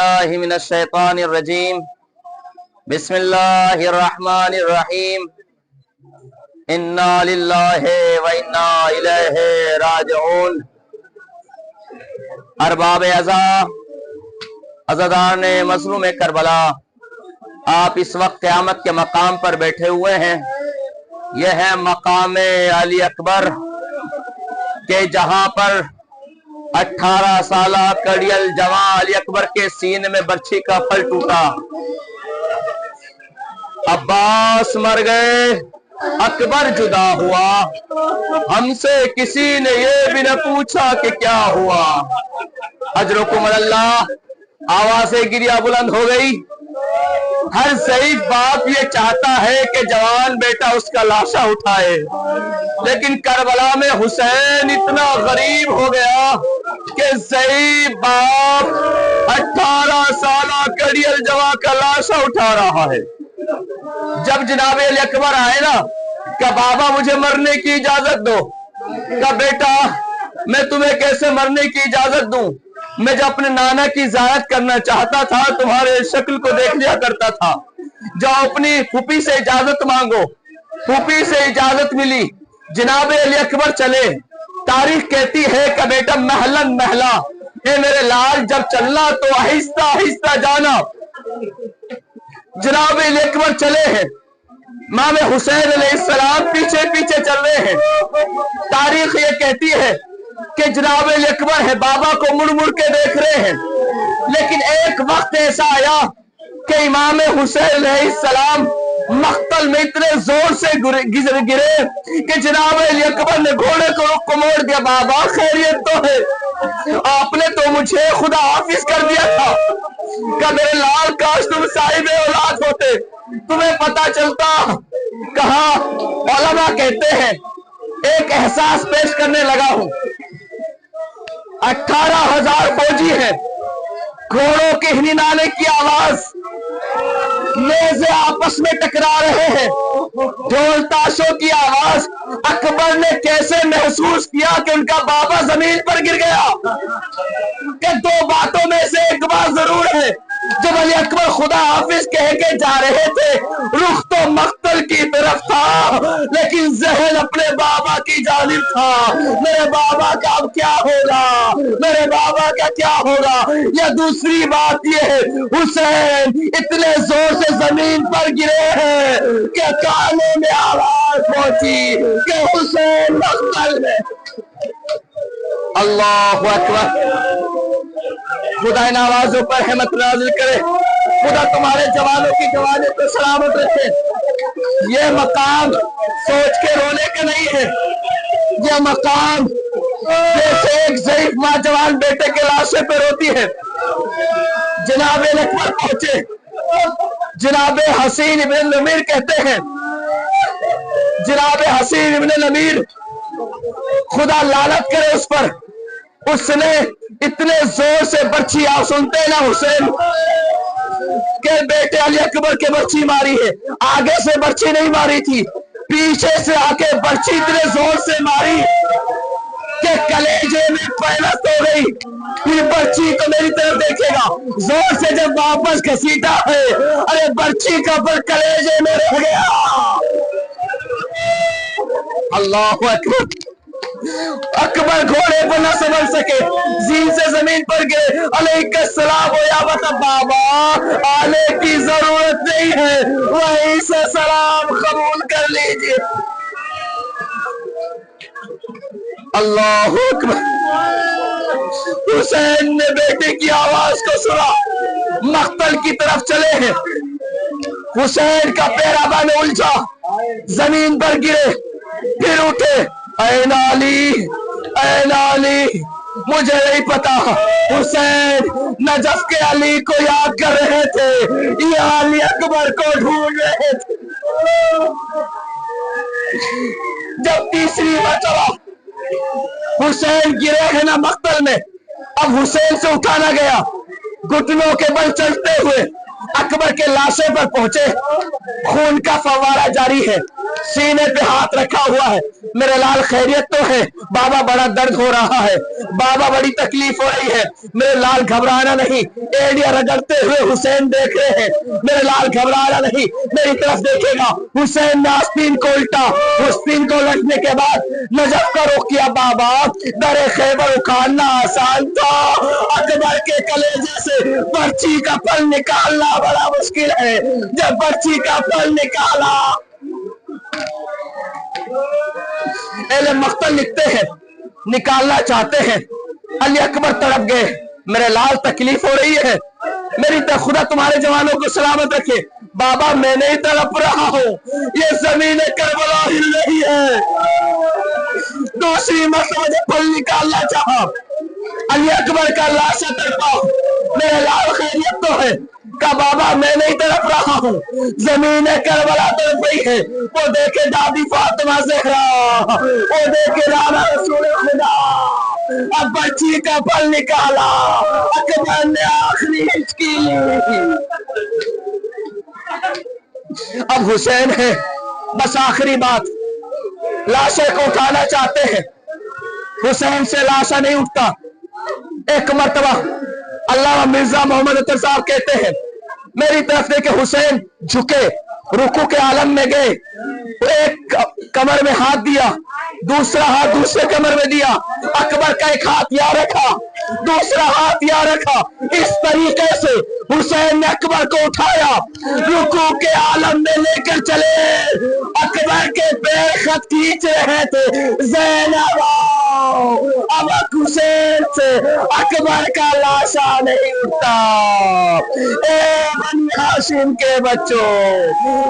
बिल्लाहि मिनश्शैतानिर्रजीम बिस्मिल्लाहिर्रहमानिर्रहीम इन्ना लिल्लाहि व इन्ना इलैहि राजिऊन। अरबाब अज़ा अज़ादार ने मज़लूम करबला, आप इस वक्त क़यामत के मकाम पर बैठे हुए हैं। यह है मकाम अली अकबर के जहां पर 18 साला कड़ियल जवां अली अकबर के सीने में बर्छी का फल टूटा। अब्बास मर गए, अकबर जुदा हुआ, हमसे किसी ने ये भी न पूछा कि क्या हुआ। अजरुकुम अल्लाह, आवाज़ें गिरिया बुलंद हो गई। हर ज़ईफ़ बाप ये चाहता है कि जवान बेटा उसका लाशा उठाए, लेकिन करबला में हुसैन इतना गरीब हो गया कि ज़ईफ़ बाप 18 साला कड़ियल जवां का लाशा उठा रहा है। जब जनाब अली अकबर आए ना, क्या बाबा मुझे मरने की इजाजत दो। क्या बेटा मैं तुम्हें कैसे मरने की इजाजत दूं? मैं जब अपने नाना की ज़ियारत करना चाहता था, तुम्हारे शक्ल को देख लिया करता था। जाओ अपनी फूफी से इजाजत मांगो। फूफी से इजाजत मिली, जनाब अली अकबर चले। तारीख कहती है कि बेटा महलन महला, ए मेरे लाल जब चलना तो आहिस्ता आहिस्ता जाना। जनाब अली अकबर चले हैं, इमाम हुसैन अलैहिस्सलाम पीछे पीछे चल रहे हैं। तारीख ये कहती है कि जनाब अली अकबर है, बाबा को मुड़ मुड़ के देख रहे हैं। लेकिन एक वक्त ऐसा आया कि इमाम हुसैन अलैहिस्सलाम मख्तल में इतने जोर से गिरे कि जनाब अली अकबर ने घोड़े को रुख को मोड़ दिया। बाबा खैरियत तो है, आपने तो मुझे खुदा हाफिज कर दिया था। क्या मेरे लाल काश तुम साहिब औलाद होते, तुम्हें पता चलता। कहा उलमा कहते हैं, एक एहसास पेश करने लगा हूं। 18,000 फौजी हैं, घोड़ों के हिननाने की आवाज, नेज़े आपस में टकरा रहे हैं, ढोल ताशों की आवाज। अकबर ने कैसे महसूस किया कि उनका बाबा जमीन पर गिर गया। कि दो बातों में से एक बात जरूर है, जब अली अकबर खुदा हाफिज कह के जा रहे थे, रुख तो मख्तल की तरफ था, लेकिन जहन अपने बाबा की जानिब था। मेरे बाबा का अब क्या होगा, मेरे बाबा का क्या होगा। या दूसरी बात यह है, हुसैन इतने जोर से जमीन पर गिरे हैं कि कानों में आवाज पहुंची कि हुसैन मख्तल में। अल्लाहु अकबर। खुदा इन आवाजों पर रहमत नाज़िल करे। खुदा तुम्हारे जवानों की जवानी को सलामत रखे। ये मकाम सोच के रोने का नहीं है। ये मकाम जैसे एक ज़ईफ माँ जवान बेटे के लाशे पे रोती है। जनाब अकबर पहुंचे। जनाब हसीन इब्न नमीर कहते हैं, जनाब हसीन इब्न नमीर, खुदा लानत करे उस पर, उसने इतने जोर से बर्छी, आप सुनते ना हुसैन के बेटे अली अकबर के बर्छी मारी है। आगे से बर्छी नहीं मारी थी, पीछे से आके बर्छी इतने जोर से मारी कि कलेजे में पैलस हो गई। फिर बर्छी तो मेरी तरफ देखेगा, जोर से जब वापस घसीटा है, अरे बर्छी का पर कलेजे में रह गया। अल्लाह अकबर। अकबर घोड़े पर न संभल सके, जीन से जमीन पर गिरे। अलैहिस्सलाम हो या बता बाबा, आने की जरूरत नहीं है, वहीं से सलाम कबूल कर लीजिए। अल्लाह अकबर। हुसैन ने बेटे की आवाज को सुना, मख्तल की तरफ चले हैं। हुसैन का पैरा बान उलझा, जमीन पर गिरे, फिर उठे। ऐन अली, ऐन अली, मुझे नहीं पता। हुसैन नजफ के अली को याद कर रहे थे या अली अकबर को ढूंढ रहे थे। जब तीसरी मरतबा हुसैन गिरे हैं ना मख्तल में, अब हुसैन से उठा ना गया। घुटनों के बल चलते हुए अकबर के लाशे पर पहुंचे। खून का फव्वारा जारी है, सीने पे हाथ रखा हुआ है, میرے لال خیریت تو ہے بابا، بڑا درد ہو رہا ہے بابا، بڑی تکلیف ہو رہی ہے، میرے لال گھبرانا نہیں۔ ایڑیاں رگڑتے ہوئے حسین دیکھ رہے ہیں، میرے لال گھبرانا نہیں، میری طرف دیکھے گا۔ حسین نے آستین کو الٹا، آستین کو الٹنے کے بعد نجف کا رخ کیا۔ بابا در خیبر اکھاڑنا آسان تھا، اکبر کے کلیجے سے برچی کا پھل نکالنا بڑا مشکل ہے۔ جب برچی کا پھل نکالا، اہل مقتل لکھتے ہیں نکالنا چاہتے ہیں، علی اکبر تڑپ گئے، میرے لال تکلیف ہو رہی ہے، میری خدا تمہارے جوانوں کو سلامت رکھے۔ بابا میں نہیں تڑپ رہا ہوں، یہ زمین کربلا ہل رہی ہے۔ دوسری مرتبہ جب پھل نکالنا چاہا، علی اکبر کا لاشا تڑپا، میرے لال خیریت تو ہے؟ کہا بابا میں نہیں تڑپ رہا ہوں، زمین کربلا تڑپ رہی ہے۔ وہ دیکھے دادی فاطمہ زہرا، وہ دیکھے رانا رسول خدا، اب بچی کا پھل نکالا، اکبر نے آخری ہچکی لی۔ اب حسین ہے، بس آخری بات، لاشے کو اٹھانا چاہتے ہیں، حسین سے لاشا نہیں اٹھتا۔ ایک مرتبہ علامہ مرزا محمد عطر صاحب کہتے ہیں، میری طرف دیکھے حسین جھکے، رکوع کے عالم میں گئے، ایک کمر میں ہاتھ دیا، دوسرا ہاتھ دوسرے کمر میں دیا، اکبر کا ایک ہاتھ یہاں رکھا، دوسرا ہاتھ یہاں رکھا، اس طریقے سے حسین نے اکبر کو اٹھایا، رکوع کے عالم میں لے کر چلے۔ اکبر کے پیر خط کھینچ رہے تھے، زینب اب حسین سے اکبر کا لاشا نہیں اٹھتا۔ اے بنی ہاشم کے بچوں،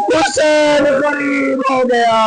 حسین غریب ہو گیا۔